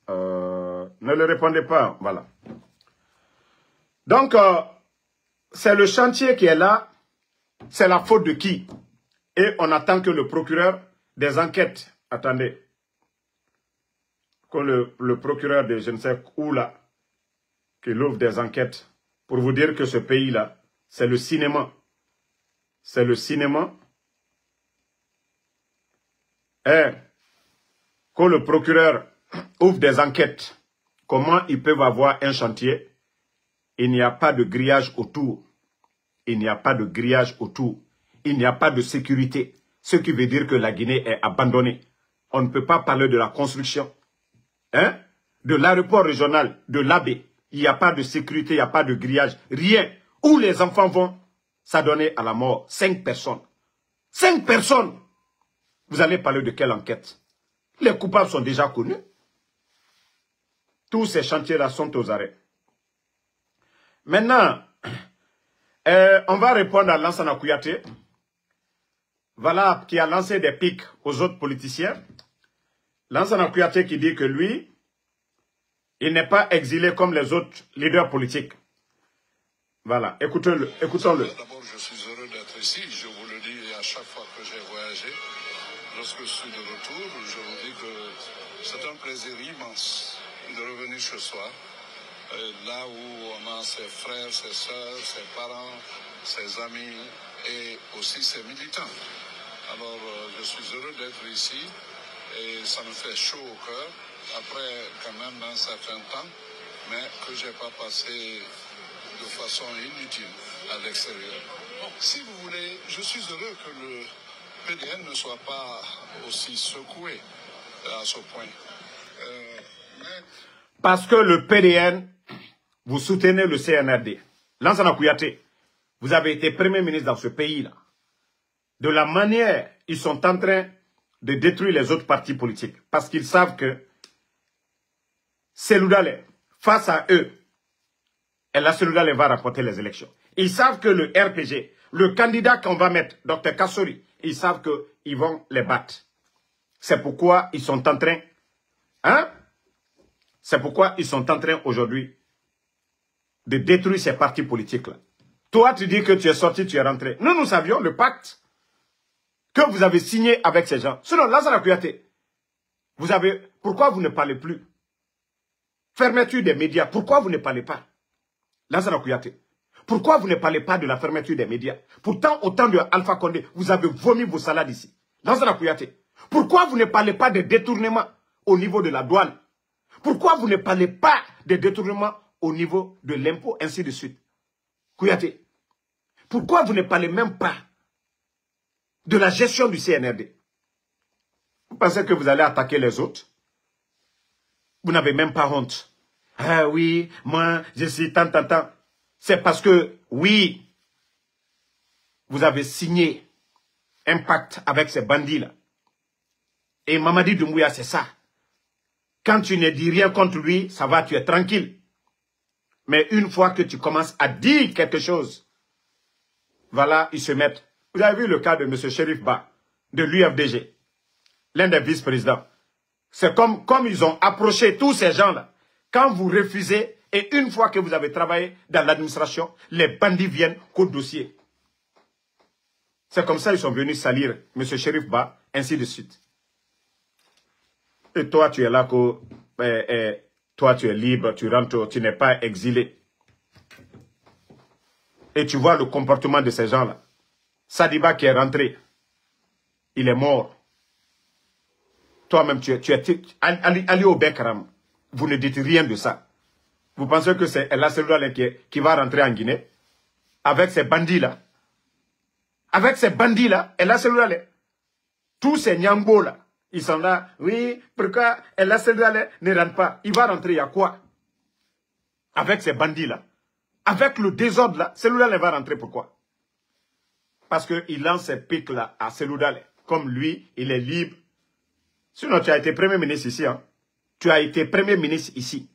Speaker 1: Ne le répondez pas, voilà. Donc, c'est le chantier qui est là. C'est la faute de qui? Et on attend que le procureur des enquêtes, attendez, que le procureur de je ne sais où là, qu'il ouvre des enquêtes pour vous dire que ce pays-là, c'est le cinéma. C'est le cinéma. Et que le procureur ouvre des enquêtes. Comment ils peuvent avoir un chantier? Il n'y a pas de grillage autour. Il n'y a pas de grillage autour. Il n'y a pas de sécurité. Ce qui veut dire que la Guinée est abandonnée. On ne peut pas parler de la construction. Hein? De l'aéroport régional de l'Abbé. Il n'y a pas de sécurité, il n'y a pas de grillage. Rien. Où les enfants vont s'adonner à la mort. 5 personnes. 5 personnes. Vous allez parler de quelle enquête? Les coupables sont déjà connus. Tous ces chantiers-là sont aux arrêts. Maintenant, on va répondre à Lansana Kouyaté. Voilà, qui a lancé des pics aux autres politiciens. Lansana Kouyaté qui dit que lui, il n'est pas exilé comme les autres leaders politiques. Voilà, écoutons-le.
Speaker 2: D'abord, je suis heureux d'être ici. Je vous le dis à chaque fois que j'ai voyagé. Lorsque je suis de retour, je vous dis que c'est un plaisir immense de revenir ce soir, là où on a ses frères, ses soeurs, ses parents, ses amis et aussi ses militants. Alors, je suis heureux d'être ici et ça me fait chaud au cœur, après quand même un certain temps, mais que je n'ai pas passé de façon inutile à l'extérieur. Si vous voulez, je suis heureux que le PDN ne soit pas aussi secoué à ce point.
Speaker 1: Parce que le PDN, vous soutenez le CNRD. Lansana Kouyaté, vous avez été Premier ministre dans ce pays-là. De la manière, ils sont en train de détruire les autres partis politiques. Parce qu'ils savent que Seloudalé, face à eux, et la Seloudalé va remporter les élections. Ils savent que le RPG, le candidat qu'on va mettre, Dr Kassori, ils savent qu'ils vont les battre. C'est pourquoi ils sont en train... Hein? C'est pourquoi ils sont en train aujourd'hui de détruire ces partis politiques-là. Toi, tu dis que tu es sorti, tu es rentré. Nous savions le pacte que vous avez signé avec ces gens. Sinon, Lansana Kouyaté, pourquoi vous ne parlez plus? Fermeture des médias, pourquoi vous ne parlez pas? Lansana Kouyaté, pourquoi vous ne parlez pas de la fermeture des médias? Pourtant, au temps de Alpha Condé, vous avez vomi vos salades ici. Lansana Kouyaté, pourquoi vous ne parlez pas de détournement au niveau de la douane? Pourquoi vous ne parlez pas des détournements au niveau de l'impôt, ainsi de suite. Kouyaté, pourquoi vous ne parlez même pas de la gestion du CNRD? Vous pensez que vous allez attaquer les autres? Vous n'avez même pas honte. Ah oui, moi, je suis tant. C'est parce que, oui, vous avez signé un pacte avec ces bandits-là. Et Mamadi Doumbouya, c'est ça. Quand tu ne dis rien contre lui, ça va, tu es tranquille. Mais une fois que tu commences à dire quelque chose, voilà, ils se mettent. Vous avez vu le cas de M. Shérif Ba, de l'UFDG, l'un des vice-présidents. C'est comme ils ont approché tous ces gens-là. Quand vous refusez, et une fois que vous avez travaillé dans l'administration, les bandits viennent qu'au dossier. C'est comme ça qu'ils sont venus salir M. Shérif Ba, ainsi de suite. Et toi, tu es là, toi, tu es libre, tu rentres, tu n'es pas exilé. Et tu vois le comportement de ces gens-là. Sadiba qui est rentré, il est mort. Toi-même, tu es Ali Obekaram. Vous ne dites rien de ça. Vous pensez que c'est El Asseloula qui va rentrer en Guinée avec ces bandits-là? Avec ces bandits-là, El Asseloula, tous ces Nyambo-là, ils sont là. Oui, pourquoi El Asseloula ne rentre pas? Il va rentrer, il y a quoi? Avec ces bandits-là. Avec le désordre-là, Seloudale va rentrer. Pourquoi? Parce qu'il lance ses pics-là à Seloudale. Comme lui, il est libre. Sinon, tu as été premier ministre ici. Hein? Tu as été premier ministre ici.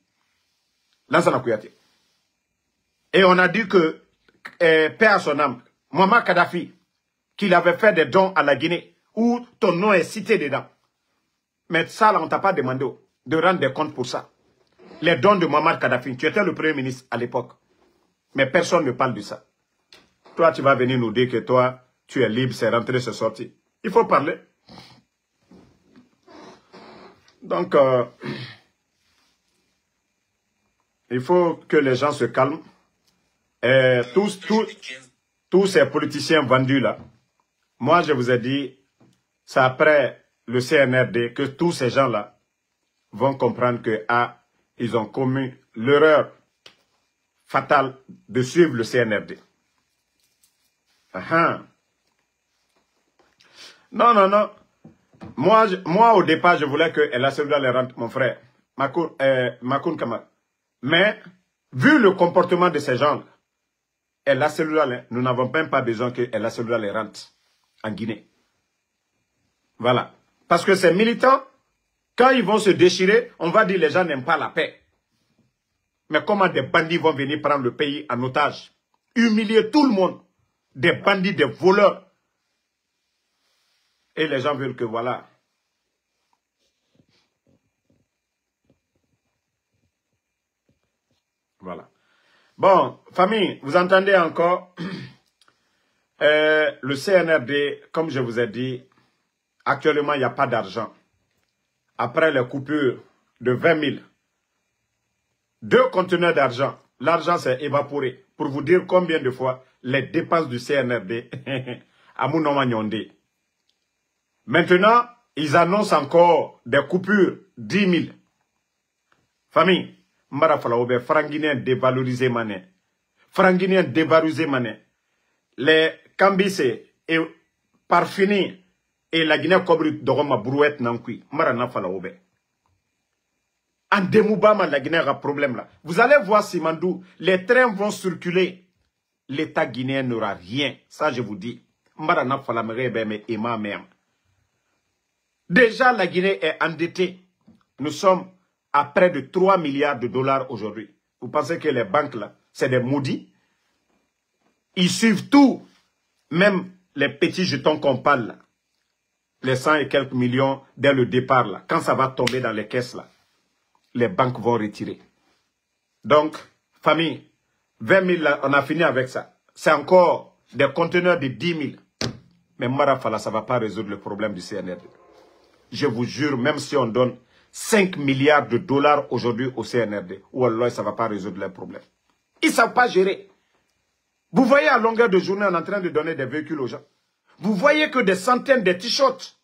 Speaker 1: Lansana Kouyaté. Et on a dit que, paix à son âme, Muammar Kadhafi, qu'il avait fait des dons à la Guinée, où ton nom est cité dedans. Mais ça, là, on ne t'a pas demandé de rendre des comptes pour ça. Les dons de Muammar Kadhafi, tu étais le premier ministre à l'époque. Mais personne ne parle de ça. Toi, tu vas venir nous dire que toi, tu es libre, c'est rentré, c'est sorti. Il faut parler. Donc, il faut que les gens se calment. Et tous ces politiciens vendus là, moi, je vous ai dit, c'est après le CNRD que tous ces gens-là vont comprendre que, ils ont commis l'erreur fatale de suivre le CNRD. Non. Moi, au départ, je voulais que El Asseloula les rentre, mon frère, Makoun Kamal. Mais, vu le comportement de ces gens-là, El Asseloula, nous n'avons même pas besoin que El Asseloula les rentre en Guinée. Voilà. Parce que ces militants, quand ils vont se déchirer, on va dire les gens n'aiment pas la paix. Mais comment des bandits vont venir prendre le pays en otage? Humilier tout le monde. Des bandits, des voleurs. Et les gens veulent que voilà. Voilà. Bon, famille, vous entendez encore le CNRD, comme je vous ai dit, actuellement, il n'y a pas d'argent. Après les coupures de 20 000, 2 conteneurs d'argent, l'argent s'est évaporé. Pour vous dire combien de fois les dépenses du CNRD à Mounoma Nyondé. Maintenant, ils annoncent encore des coupures 10 000. Famille, Mbara Falaoube, Franguinien dévalorisé mané. Franguinien dévalorisé mané. Les Kambissé et Parfini et la Guinée Cobri Dogoma Brouette Nankui. Mbara na Falaoube. En Demoubama, la Guinée a un problème là. Vous allez voir Simandou, les trains vont circuler. L'État guinéen n'aura rien. Ça, je vous dis. Mbara na Falamere mais Emma même. Déjà, la Guinée est endettée. Nous sommes à près de 3 milliards de dollars aujourd'hui. Vous pensez que les banques, là, c'est des maudits? Ils suivent tout. Même les petits jetons qu'on parle, là. Les 100 et quelques millions dès le départ, là. Quand ça va tomber dans les caisses, là, les banques vont retirer. Donc, famille, 20 000, là, on a fini avec ça. C'est encore des conteneurs de 10 000. Mais Marafala, ça ne va pas résoudre le problème du CNRD. Je vous jure, même si on donne 5 milliards de dollars aujourd'hui au CNRD, ou alors ça ne va pas résoudre les problèmes. Ils ne savent pas gérer. Vous voyez à longueur de journée, on est en train de donner des véhicules aux gens. Vous voyez que des centaines de t-shirts,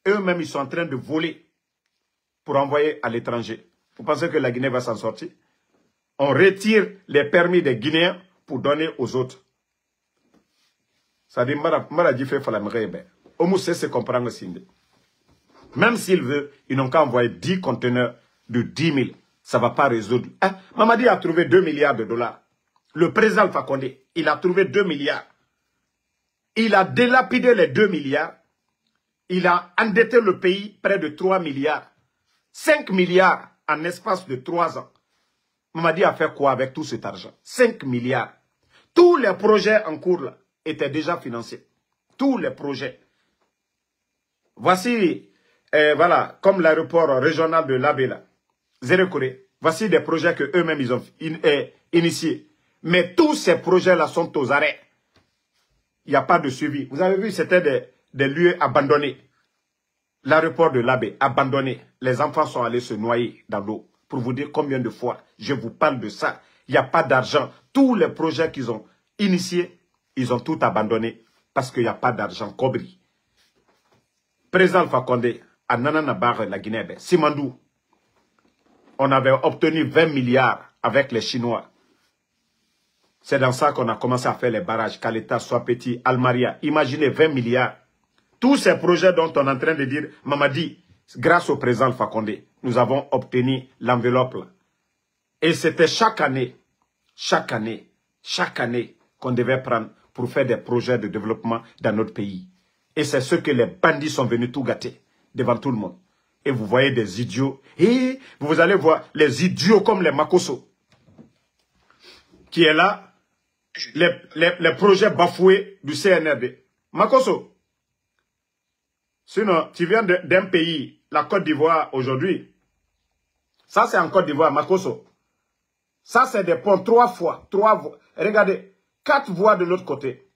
Speaker 1: eux-mêmes, ils sont en train de voler pour envoyer à l'étranger. Vous pensez que la Guinée va s'en sortir? On retire les permis des Guinéens pour donner aux autres. Ça dit, Maradi fait Falamrebe. Omu sait se comprendre Sinde. Même s'il veut, ils n'ont qu'à envoyer 10 conteneurs de 10 000. Ça ne va pas résoudre. Hein? Mamadi a trouvé 2 milliards de dollars. Le président Alpha Condé, il a trouvé 2 milliards. Il a délapidé les 2 milliards. Il a endetté le pays près de 3 milliards. 5 milliards en espace de 3 ans. Mamadi a fait quoi avec tout cet argent? 5 milliards. Tous les projets en cours là, étaient déjà financés. Tous les projets. Voici, voilà, comme l'aéroport régional de Labela, Zérekoré. Voici des projets que eux-mêmes ils ont initiés. Mais tous ces projets-là sont aux arrêts. Il n'y a pas de suivi. Vous avez vu, c'était des lieux abandonnés. L'aéroport de Labé, abandonné. Les enfants sont allés se noyer dans l'eau. Pour vous dire combien de fois je vous parle de ça. Il n'y a pas d'argent. Tous les projets qu'ils ont initiés, ils ont tout abandonné parce qu'il n'y a pas d'argent. Kobri. Président Alpha Condé, à Nananabar, la Guinée, Simandou, on avait obtenu 20 milliards avec les Chinois. C'est dans ça qu'on a commencé à faire les barrages, Kaleta, Swapeti, Almaria. Imaginez 20 milliards. Tous ces projets dont on est en train de dire, Mamadi, grâce au président Alpha Condé, nous avons obtenu l'enveloppe. Et c'était chaque année qu'on devait prendre pour faire des projets de développement dans notre pays. Et c'est ce que les bandits sont venus tout gâter devant tout le monde. Et vous voyez des idiots. Et vous allez voir les idiots comme les Makosso qui est là. Les projets bafoués du CNRD. Makosso. Sinon, tu viens d'un pays, la Côte d'Ivoire aujourd'hui. Ça, c'est en Côte d'Ivoire, Makosso. Ça, c'est des ponts 3 voies. Regardez, 4 voies de l'autre côté.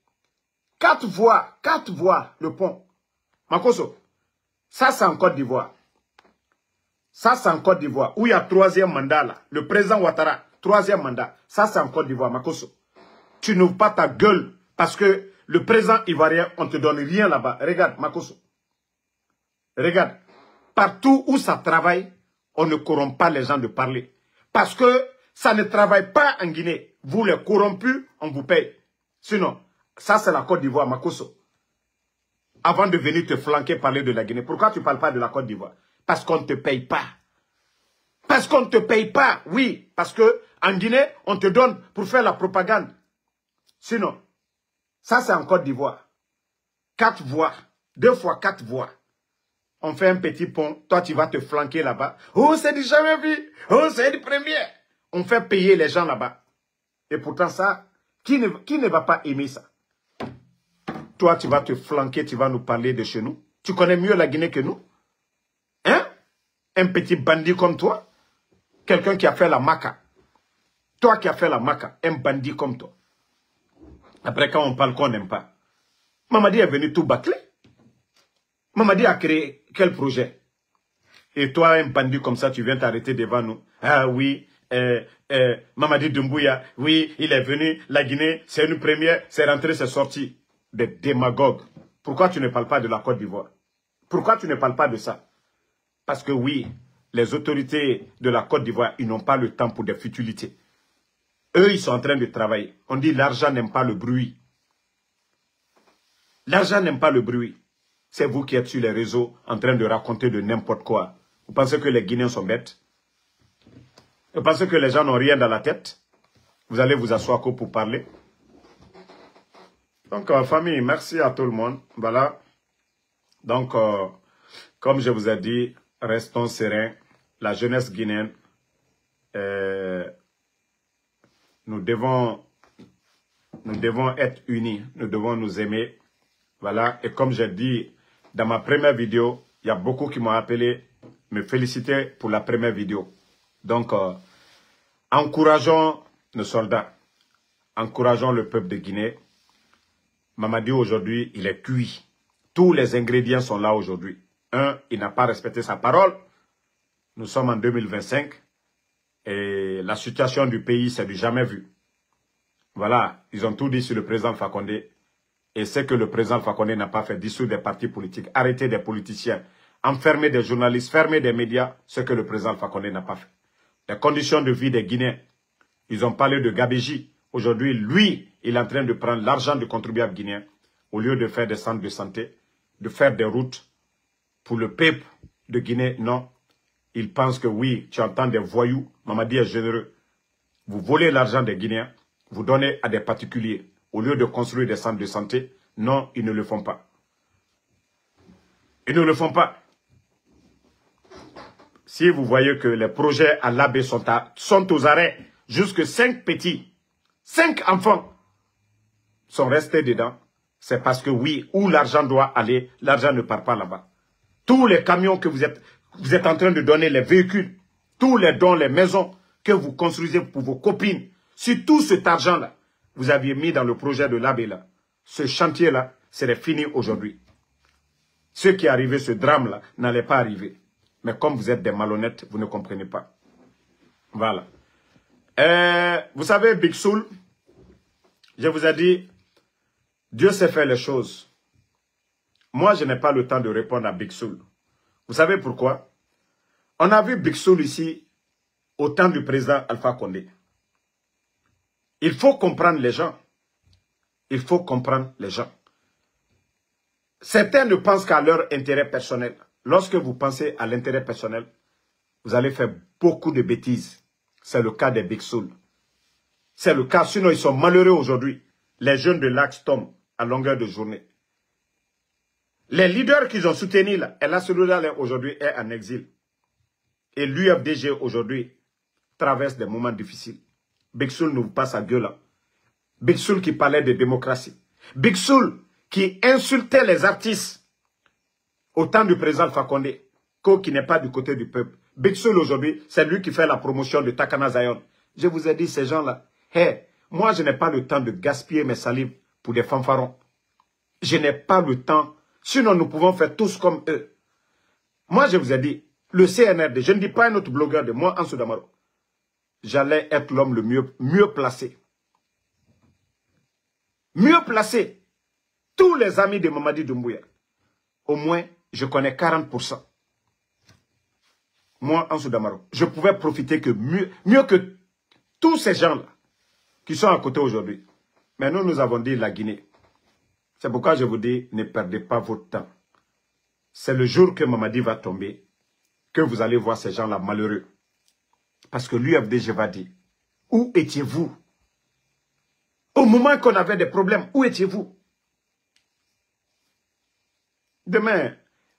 Speaker 1: 4 voies, le pont. Makosso. Ça, c'est en Côte d'Ivoire. Ça, c'est en Côte d'Ivoire, où il y a 3e mandat là. Le président Ouattara, 3e mandat. Ça, c'est en Côte d'Ivoire, Makosso. Tu n'ouvres pas ta gueule parce que le président ivoirien, on ne te donne rien là-bas. Regarde, Makosso. Regarde. Partout où ça travaille, on ne corrompt pas les gens de parler. Parce que ça ne travaille pas en Guinée. Vous les corrompus, on vous paye. Sinon, ça c'est la Côte d'Ivoire, Makosso. Avant de venir te flanquer parler de la Guinée. Pourquoi tu ne parles pas de la Côte d'Ivoire? Parce qu'on ne te paye pas. Parce qu'on ne te paye pas, oui. Parce que en Guinée, on te donne pour faire la propagande. Sinon, ça c'est en Côte d'Ivoire. 4 voies. 2 fois 4 voies. On fait un petit pont. Toi, tu vas te flanquer là-bas. Oh, c'est du jamais vu. Oh, c'est du premier. On fait payer les gens là-bas. Et pourtant, ça, qui ne va pas aimer ça? Toi, tu vas te flanquer, tu vas nous parler de chez nous. Tu connais mieux la Guinée que nous? Hein? Un petit bandit comme toi? Quelqu'un qui a fait la maca. Toi qui as fait la maca, un bandit comme toi. Après, quand on parle qu'on n'aime pas. Mamadi est venu tout bâcler. Mamadi a créé quel projet? Et toi, un bandit comme ça, tu viens t'arrêter devant nous. Ah oui, Mamadi Doumbouya, oui, il est venu, la Guinée, c'est une première, c'est rentré, c'est sorti. Des démagogues. Pourquoi tu ne parles pas de la Côte d'Ivoire? Pourquoi tu ne parles pas de ça? Parce que oui, les autorités de la Côte d'Ivoire, ils n'ont pas le temps pour des futilités. Eux, ils sont en train de travailler. On dit l'argent n'aime pas le bruit. L'argent n'aime pas le bruit. C'est vous qui êtes sur les réseaux en train de raconter de n'importe quoi. Vous pensez que les Guinéens sont bêtes? Vous pensez que les gens n'ont rien dans la tête? Vous allez vous asseoir pour parler? Donc, famille, merci à tout le monde. Voilà. Donc, comme je vous ai dit, restons sereins. La jeunesse guinéenne, nous devons être unis. Nous devons nous aimer. Voilà. Et comme j'ai dit dans ma première vidéo, il y a beaucoup qui m'ont appelé me féliciter pour la première vidéo. Donc, encourageons nos soldats. Encourageons le peuple de Guinée. Mamadi aujourd'hui, il est cuit. Tous les ingrédients sont là aujourd'hui. Un, il n'a pas respecté sa parole. Nous sommes en 2025. Et la situation du pays, c'est du jamais vu. Voilà, ils ont tout dit sur le président Alpha Condé. Et c'est que le président Alpha Condé n'a pas fait, dissoudre des partis politiques, arrêter des politiciens, enfermer des journalistes, fermer des médias, ce que le président Alpha Condé n'a pas fait. les conditions de vie des Guinéens. Ils ont parlé de Gabéji. Aujourd'hui, lui, il est en train de prendre l'argent du contribuable guinéen au lieu de faire des centres de santé, de faire des routes pour le peuple de Guinée. Non, il pense que oui, tu entends des voyous. Mamadi est généreux. Vous volez l'argent des Guinéens, vous donnez à des particuliers au lieu de construire des centres de santé. Non, ils ne le font pas. Ils ne le font pas. Si vous voyez que les projets à l'AB sont aux arrêts, jusque 5 petits, 5 enfants sont restés dedans, c'est parce que oui, où l'argent doit aller, l'argent ne part pas là-bas. Tous les camions que vous êtes en train de donner, les véhicules, tous les dons, les maisons que vous construisez pour vos copines, sur tout cet argent-là, vous aviez mis dans le projet de l'AB là, ce chantier-là serait fini aujourd'hui. Ce qui est arrivé, ce drame-là, n'allait pas arriver. Mais comme vous êtes des malhonnêtes, vous ne comprenez pas. Voilà. Vous savez, Big Soul, je vous ai dit, Dieu sait faire les choses. Moi, je n'ai pas le temps de répondre à Big Soul. Vous savez pourquoi? On a vu Big Soul ici au temps du président Alpha Condé. Il faut comprendre les gens. Il faut comprendre les gens. Certains ne pensent qu'à leur intérêt personnel. Lorsque vous pensez à l'intérêt personnel, vous allez faire beaucoup de bêtises. C'est le cas des Big Soul. C'est le cas, sinon ils sont malheureux aujourd'hui. Les jeunes de l'Axtom à longueur de journée. Les leaders qu'ils ont soutenus là, et la Selouda aujourd'hui est en exil. Et l'UFDG aujourd'hui traverse des moments difficiles. Big Soul nous passe à gueule là. Big Soul qui parlait de démocratie. Big Soul qui insultait les artistes au temps du président Alpha Condé, qui n'est pas du côté du peuple. Big Soul aujourd'hui, c'est lui qui fait la promotion de Takana Zion. Je vous ai dit, ces gens-là, hey, moi je n'ai pas le temps de gaspiller mes salives pour des fanfarons. Je n'ai pas le temps, sinon nous pouvons faire tous comme eux. Moi je vous ai dit, le CNRD, je ne dis pas un autre blogueur de moi, Ansou Damaro, j'allais être l'homme le mieux placé. Mieux placé. Tous les amis de Mamadi Doumbouya, au moins, je connais 40%. Moi, Ansou Damaro, je pouvais profiter que mieux que tous ces gens-là qui sont à côté aujourd'hui. Mais nous avons dit la Guinée. C'est pourquoi je vous dis, ne perdez pas votre temps. C'est le jour que Mamadi va tomber, que vous allez voir ces gens-là malheureux. Parce que l'UFDG va dire, où étiez-vous? Au moment qu'on avait des problèmes, où étiez-vous? Demain,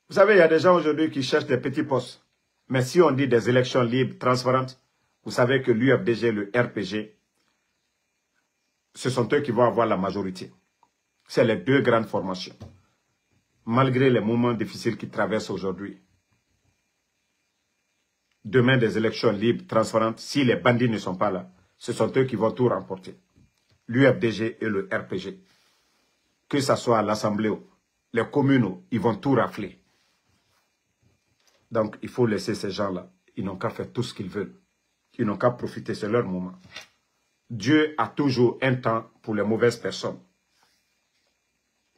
Speaker 1: vous savez, il y a des gens aujourd'hui qui cherchent des petits postes. Mais si on dit des élections libres, transparentes, vous savez que l'UFDG et le RPG, ce sont eux qui vont avoir la majorité. C'est les deux grandes formations. Malgré les moments difficiles qu'ils traversent aujourd'hui. Demain, des élections libres, transparentes, si les bandits ne sont pas là, ce sont eux qui vont tout remporter. L'UFDG et le RPG. Que ce soit à l'Assemblée, les communes, ils vont tout rafler. Donc, il faut laisser ces gens-là. Ils n'ont qu'à faire tout ce qu'ils veulent. Ils n'ont qu'à profiter, c'est leur moment. Dieu a toujours un temps pour les mauvaises personnes.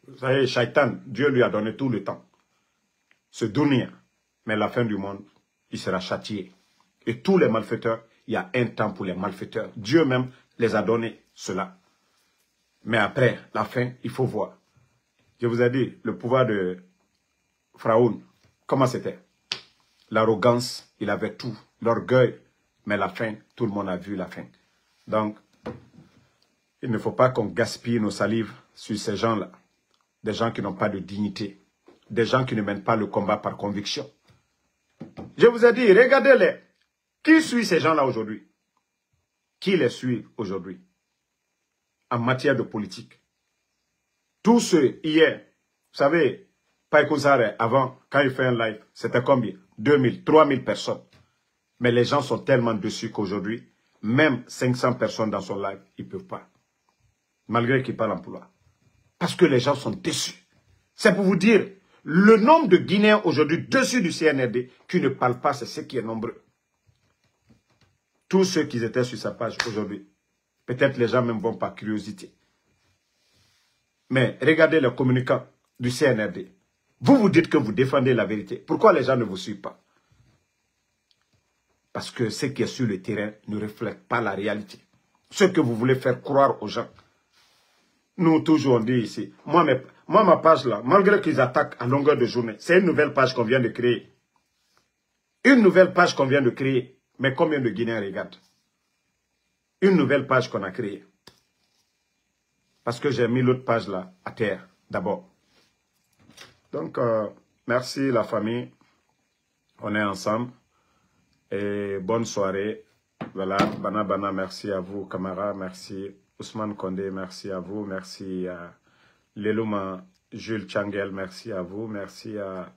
Speaker 1: Vous savez, Shaitan, Dieu lui a donné tout le temps. Ce dunya, mais à la fin du monde, il sera châtié. Et tous les malfaiteurs, il y a un temps pour les malfaiteurs. Dieu même les a donné cela. Mais après, la fin, il faut voir. Je vous ai dit, le pouvoir de Pharaon, comment c'était? L'arrogance, il avait tout. L'orgueil, mais la fin, tout le monde a vu la fin. Donc, il ne faut pas qu'on gaspille nos salives sur ces gens-là. Des gens qui n'ont pas de dignité. Des gens qui ne mènent pas le combat par conviction. Je vous ai dit, regardez-les. Qui suit ces gens-là aujourd'hui? Qui les suit aujourd'hui? En matière de politique. Tous ceux, hier, vous savez, Païkouzare, avant, quand il fait un live, c'était combien? 2000, 3000 personnes. Mais les gens sont tellement dessus qu'aujourd'hui, même 500 personnes dans son live, ils ne peuvent pas. Malgré qu'ils parlent en pouvoir. Parce que les gens sont déçus. C'est pour vous dire, le nombre de Guinéens aujourd'hui dessus du CNRD qui ne parlent pas, c'est ce qui est nombreux. Tous ceux qui étaient sur sa page aujourd'hui, peut-être les gens même vont par curiosité. Mais regardez les communicants du CNRD. Vous vous dites que vous défendez la vérité. Pourquoi les gens ne vous suivent pas? Parce que ce qui est sur le terrain ne reflète pas la réalité. Ce que vous voulez faire croire aux gens. Nous, toujours, on dit ici. Moi, ma page là, malgré qu'ils attaquent à longueur de journée, c'est une nouvelle page qu'on vient de créer. Une nouvelle page qu'on vient de créer. Mais combien de Guinéens regardent? Une nouvelle page qu'on a créée. Parce que j'ai mis l'autre page là, à terre, d'abord. Donc, merci la famille. On est ensemble. Et bonne soirée. Voilà, Bana, merci à vous. Camara, merci. Ousmane Kondé, merci à vous. Merci à Lelouma, Jules Changel, merci à vous. Merci à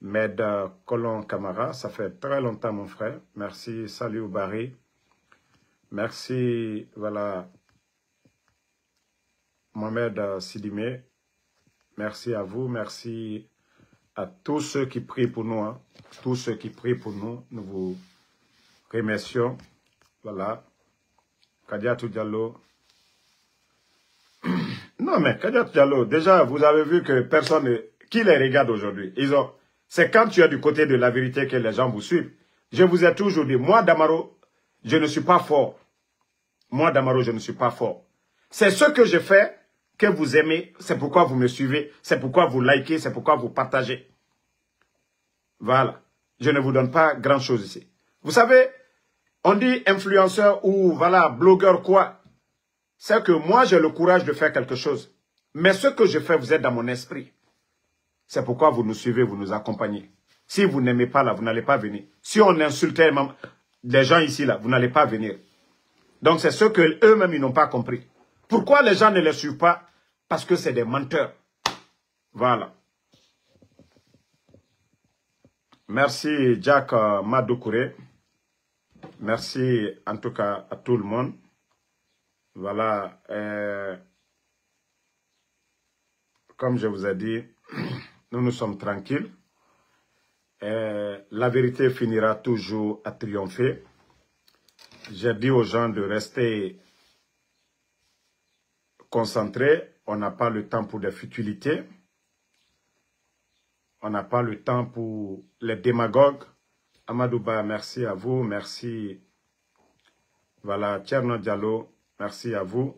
Speaker 1: Med Colon Camara. Ça fait très longtemps, mon frère. Merci, salut Barry. Merci, voilà, Mohamed Sidimé. Merci à vous. Merci à tous ceux qui prient pour nous. Hein. Tous ceux qui prient pour nous, nous vous remercions. Voilà. Kadiatou Diallo. Non, mais Kadiatou Diallo, déjà, vous avez vu que personne... Qui les regarde aujourd'hui? C'est quand tu es du côté de la vérité que les gens vous suivent. Je vous ai toujours dit, moi, Damaro, je ne suis pas fort. Moi, Damaro, je ne suis pas fort. C'est ce que je fais que vous aimez. C'est pourquoi vous me suivez. C'est pourquoi vous likez. C'est pourquoi vous partagez. Voilà. Je ne vous donne pas grand-chose ici. Vous savez, on dit influenceur ou voilà, blogueur quoi. C'est que moi, j'ai le courage de faire quelque chose. Mais ce que je fais, vous êtes dans mon esprit. C'est pourquoi vous nous suivez, vous nous accompagnez. Si vous n'aimez pas là, vous n'allez pas venir. Si on insultait les gens ici là, vous n'allez pas venir. Donc c'est ce qu'eux-mêmes, ils n'ont pas compris. Pourquoi les gens ne les suivent pas? Parce que c'est des menteurs. Voilà. Merci Jack Madoukouré. Merci en tout cas à tout le monde. Voilà. Comme je vous ai dit, nous sommes tranquilles. La vérité finira toujours à triompher. J'ai dit aux gens de rester concentrés. On n'a pas le temps pour des futilités. On n'a pas le temps pour les démagogues. Amadouba, merci à vous. Merci. Voilà, Tcherno Diallo, merci à vous.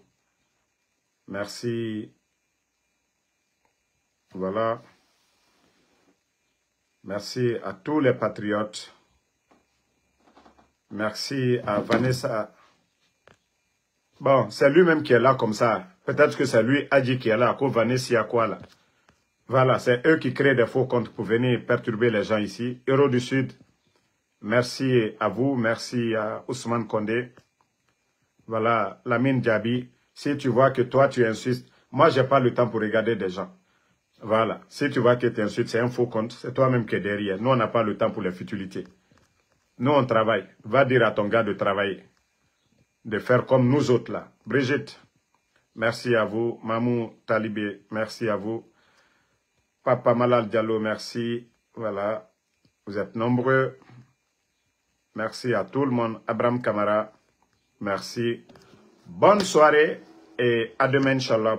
Speaker 1: Merci. Voilà. Merci à tous les patriotes. Merci à Vanessa. Bon, c'est lui-même qui est là comme ça. Peut-être que c'est lui, Adji, qui est là. À cause Vanessa, quoi là. Voilà, c'est eux qui créent des faux comptes pour venir perturber les gens ici. Héros du Sud, merci à vous. Merci à Ousmane Kondé. Voilà, Lamine Diaby. Si tu vois que toi, tu insistes, moi, je n'ai pas le temps pour regarder des gens. Voilà, si tu vois que tu insultes, c'est un faux compte. C'est toi-même qui es derrière. Nous, on n'a pas le temps pour les futilités. Nous, on travaille. Va dire à ton gars de travailler. De faire comme nous autres là. Brigitte, merci à vous. Mamou Talibé, merci à vous. Papa Malal Diallo, merci. Voilà, vous êtes nombreux. Merci à tout le monde. Abraham Kamara, merci. Bonne soirée et à demain, Inch'Allah.